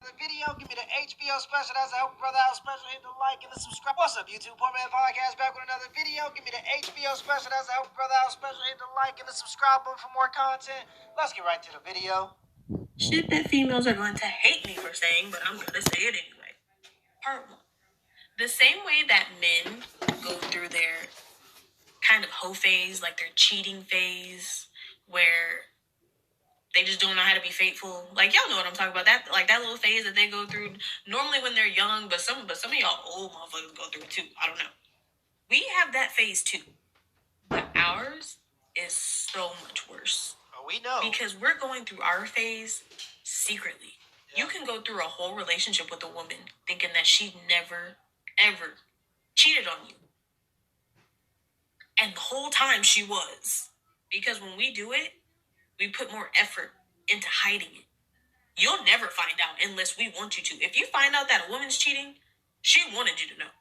The video, give me the HBO special. That's a Help Brother Out special. Hit the like and the subscribe. What's up, YouTube? Poor Man Podcast back with another video. Give me the HBO special. That's a Help Brother Out special. Hit the like and the subscribe button for more content. Let's get right to the video. Shit that females are going to hate me for saying, but I'm gonna say it anyway. Part one. The same way that men go through their kind of hoe phase, like their cheating phase, where they just don't know how to be faithful. Like, y'all know what I'm talking about. That little phase that they go through normally when they're young, but some of y'all old motherfuckers go through it too. I don't know. We have that phase too. But ours is so much worse. Oh, we know. Because we're going through our phase secretly. Yeah. You can go through a whole relationship with a woman thinking that she never, ever cheated on you. And the whole time she was. Because when we do it, we put more effort into hiding it. You'll never find out unless we want you to. If you find out that a woman's cheating, she wanted you to know.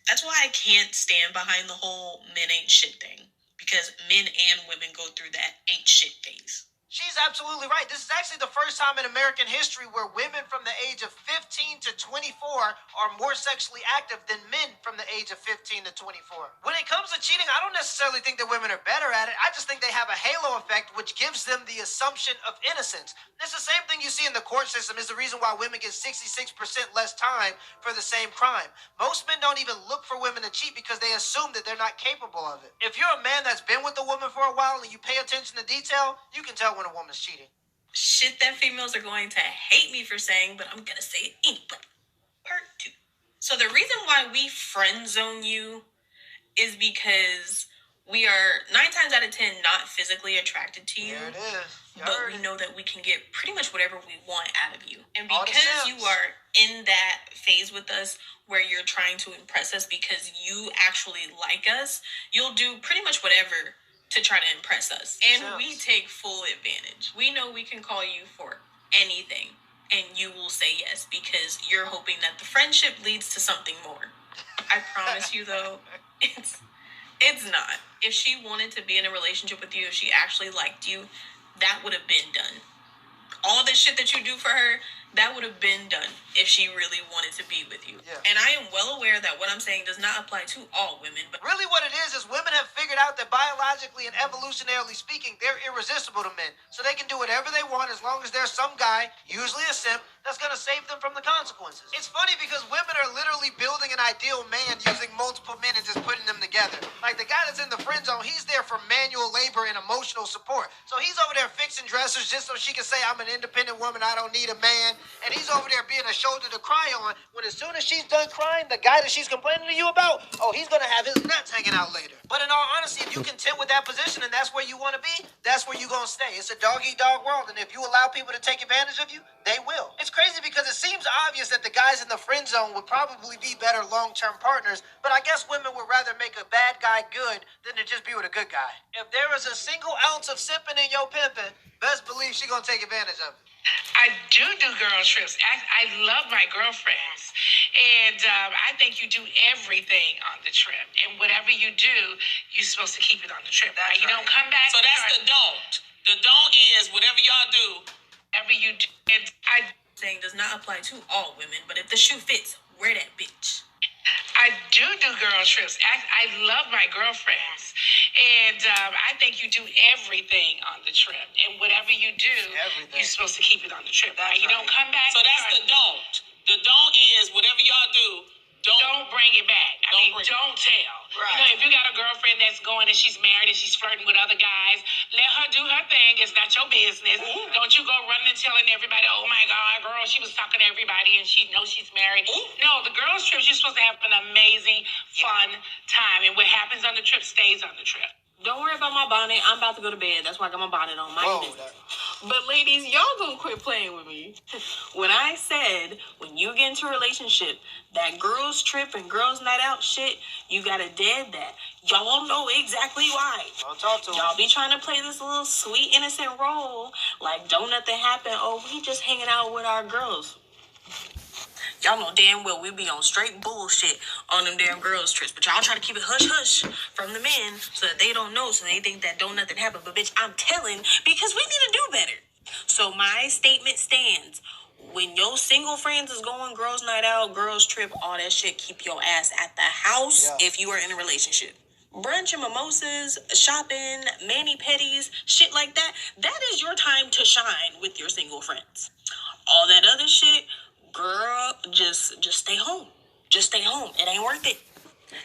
That's why I can't stand behind the whole men ain't shit thing. Because men and women go through that ain't shit phase. She's absolutely right. This is actually the first time in American history where women from the age of 15 to 24 are more sexually active than men from the age of 15 to 24. When it comes to cheating, I don't necessarily think that women are better at it. I just think they have a halo effect, which gives them the assumption of innocence. It's the same thing you see in the court system. Is the reason why women get 66% less time for the same crime. Most men don't even look for women to cheat because they assume that they're not capable of it. If you're a man that's been with a woman for a while and you pay attention to detail, you can tell when a woman's cheating. Shit that females are going to hate me for saying, but I'm gonna say it anyway. Part two. So the reason why we friend zone you is because we are 9 times out of 10 not physically attracted to you. There it is. But we know that we can get pretty much whatever we want out of you. And because you are in that phase with us where you're trying to impress us because you actually like us, you'll do pretty much whatever to try to impress us. And we take full advantage. We know we can call you for anything and you will say yes because you're hoping that the friendship leads to something more. I promise you though, it's not. If she wanted to be in a relationship with you, if she actually liked you, that would have been done. All the shit that you do for her, that would have been done if she really wanted to be with you. Yeah. And I am well aware that what I'm saying does not apply to all women. But really what it is women have figured out that biologically and evolutionarily speaking, they're irresistible to men. So they can do whatever they want as long as there's some guy, usually a simp, that's going to save them from the consequences. It's funny because women are literally building an ideal man using multiple men and just putting them together. Like the guy that's in the friend zone, he's there for manual labor and emotional support. So he's over there fixing dressers just so she can say, I'm an independent woman, I don't need a man. And he's over there being a shoulder to cry on when as soon as she's done crying, the guy that she's complaining to you about, oh, he's going to have his nuts hanging out later. But in all honesty, if you're content with that position and that's where you want to be, that's where you're going to stay. It's a dog-eat-dog world. And if you allow people to take advantage of you, they will. It's crazy because it seems obvious that the guys in the friend zone would probably be better long-term partners. But I guess women would rather make a bad guy good than to just be with a good guy. If there is a single ounce of simping in your pimping, best believe she's going to take advantage of it. I do girl trips. I love my girlfriends. And I think you do everything on the trip. And whatever you do, you're supposed to keep it on the trip. Right? You don't come back. So that's the don't. The don't is whatever y'all do. Whatever you do. And I'm saying does not apply to all women. But if the shoe fits, wear that bitch. I do girl trips. I love my girlfriends. And I think you do everything on the trip. And whatever you do, you're supposed to keep it on the trip. Right? You don't come back. So that's the don't. The don't is whatever y'all do, don't bring it back. Don't tell. Right. You know, if you got a girlfriend that's going and she's married and she's flirting with other guys, let her do her thing. It's not your business. Ooh. Don't you go running and telling everybody, oh my God, girl, she was talking to everybody and she knows she's married. Ooh. No, the girls' trip, you're supposed to have an amazing, fun time. And what happens on the trip stays on the trip. Don't worry about my bonnet. I'm about to go to bed. That's why I got my bonnet on. But ladies, y'all gonna quit playing with me. When I said, when you get into a relationship, that girls trip and girls night out shit, you gotta dead that. Y'all know exactly why. Don't talk to them. Y'all be trying to play this little sweet, innocent role. Like, don't nothing happen. Oh, we just hanging out with our girls. Y'all know damn well we be on straight bullshit on them damn girls trips. But y'all try to keep it hush-hush from the men so that they don't know, so they think that don't nothing happen. But bitch, I'm telling because we need to do better. So my statement stands. when your single friends is going girls' night out, girls' trip, all that shit, keep your ass at the house if you are in a relationship. Brunch and mimosas, shopping, mani-pedis, shit like that, that is your time to shine with your single friends. All that other shit, girl, just stay home. Just stay home. It ain't worth it.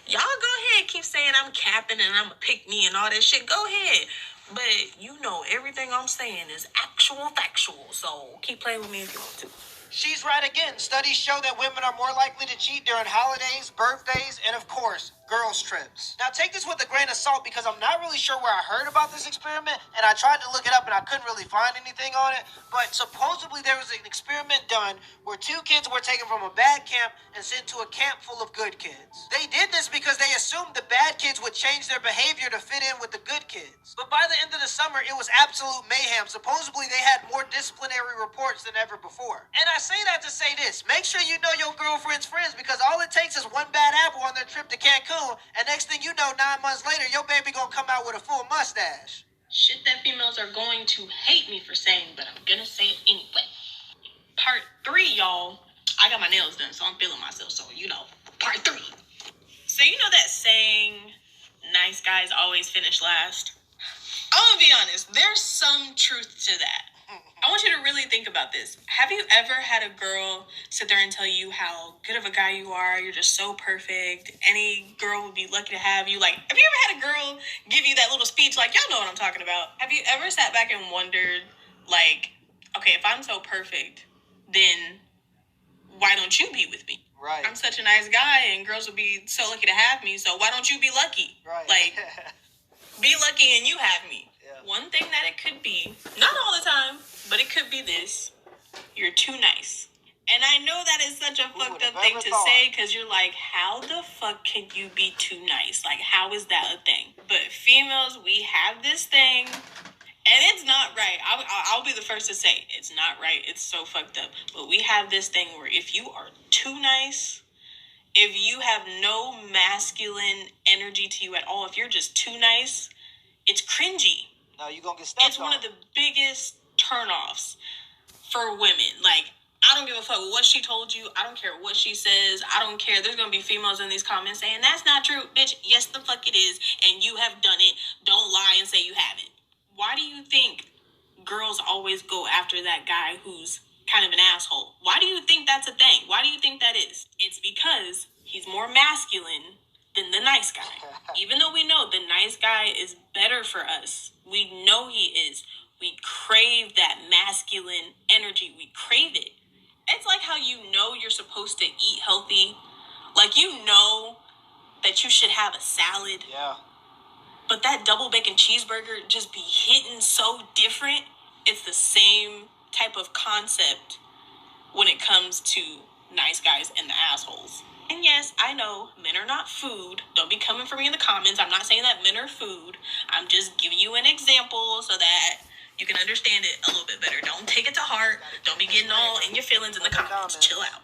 Y'all go ahead, keep saying I'm capping and I'm a pick me and all that shit. Go ahead. But you know everything I'm saying is actual factual. So keep playing with me if you want to. She's right again. Studies show that women are more likely to cheat during holidays, birthdays, and of course, girls' trips. Now take this with a grain of salt because I'm not really sure where I heard about this experiment, and I tried to look it up and I couldn't really find anything on it, but supposedly there was an experiment done where 2 kids were taken from a bad camp and sent to a camp full of good kids. They did this because they assumed the bad kids would change their behavior to fit in with the good kids. But by the end of the summer, it was absolute mayhem. Supposedly they had more disciplinary reports than ever before. And I say that to say this, make sure you know your girlfriend's friends because all it takes is one bad apple on their trip to Cancun, and next thing you know, 9 months later, your baby gonna come out with a full mustache. Shit that females are going to hate me for saying, but I'm gonna say it anyway. Part 3, y'all. I got my nails done, so I'm feeling myself, so you know, part 3. So you know that saying, nice guys always finish last? I'm gonna be honest, there's some truth to that. I want you to really think about this. Have you ever had a girl sit there and tell you how good of a guy you are? You're just so perfect. Any girl would be lucky to have you. Like, have you ever had a girl give you that little speech? Like, y'all know what I'm talking about. Have you ever sat back and wondered, like, okay, if I'm so perfect, then why don't you be with me? Right. I'm such a nice guy and girls would be so lucky to have me, so why don't you be lucky? Right. Like, be lucky and you have me. Yeah. One thing that it could be, not all the time, but it could be this: you're too nice. And I know that is such a fucked up thing to say because you're like, how the fuck can you be too nice? Like, how is that a thing? But females, we have this thing, and it's not right. I'll be the first to say it's not right. It's so fucked up. But we have this thing where if you are too nice, if you have no masculine energy to you at all, if you're just too nice, it's cringy. No, you're gonna get stepped on. It's one of the biggest turnoffs for women. Like, I don't give a fuck what she told you. I don't care what she says. I don't care. There's gonna be females in these comments saying, that's not true. Bitch, yes the fuck it is. And you have done it. Don't lie and say you haven't. Why do you think girls always go after that guy who's kind of an asshole? Why do you think that's a thing? Why do you think that is? It's because he's more masculine than the nice guy. Even though we know the nice guy is better for us, we know he is. We crave that masculine energy. We crave it. It's like how you know you're supposed to eat healthy. Like, you know that you should have a salad. Yeah. But that double bacon cheeseburger just be hitting so different. It's the same type of concept when it comes to nice guys and the assholes. And yes, I know men are not food. Don't be coming for me in the comments. I'm not saying that men are food. I'm just giving you an example so that you can understand it a little bit better. Don't take it to heart. Don't be getting all in your feelings in the comments. Chill out.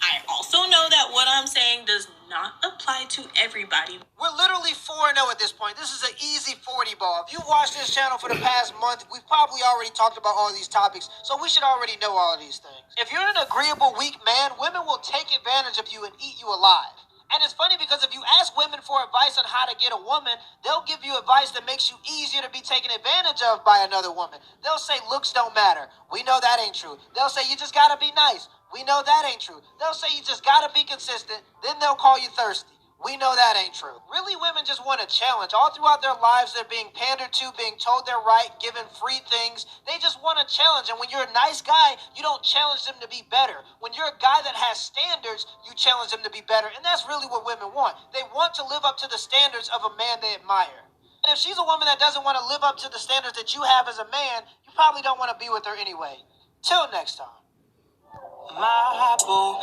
I also know that what I'm saying does not apply to everybody. We're literally 4-0 at this point. This is an easy 40 ball. If you've watched this channel for the past month, we've probably already talked about all these topics, so we should already know all of these things. If you're an agreeable, weak man, women will take advantage of you and eat you alive. And it's funny because if you ask women for advice on how to get a woman, they'll give you advice that makes you easier to be taken advantage of by another woman. They'll say looks don't matter. We know that ain't true. They'll say you just gotta be nice. We know that ain't true. They'll say you just gotta be consistent. Then they'll call you thirsty. We know that ain't true. Really, women just want a challenge. All throughout their lives, they're being pandered to, being told they're right, given free things. They just want a challenge. And when you're a nice guy, you don't challenge them to be better. When you're a guy that has standards, you challenge them to be better. And that's really what women want. They want to live up to the standards of a man they admire. And if she's a woman that doesn't want to live up to the standards that you have as a man, you probably don't want to be with her anyway. Till next time. My boo.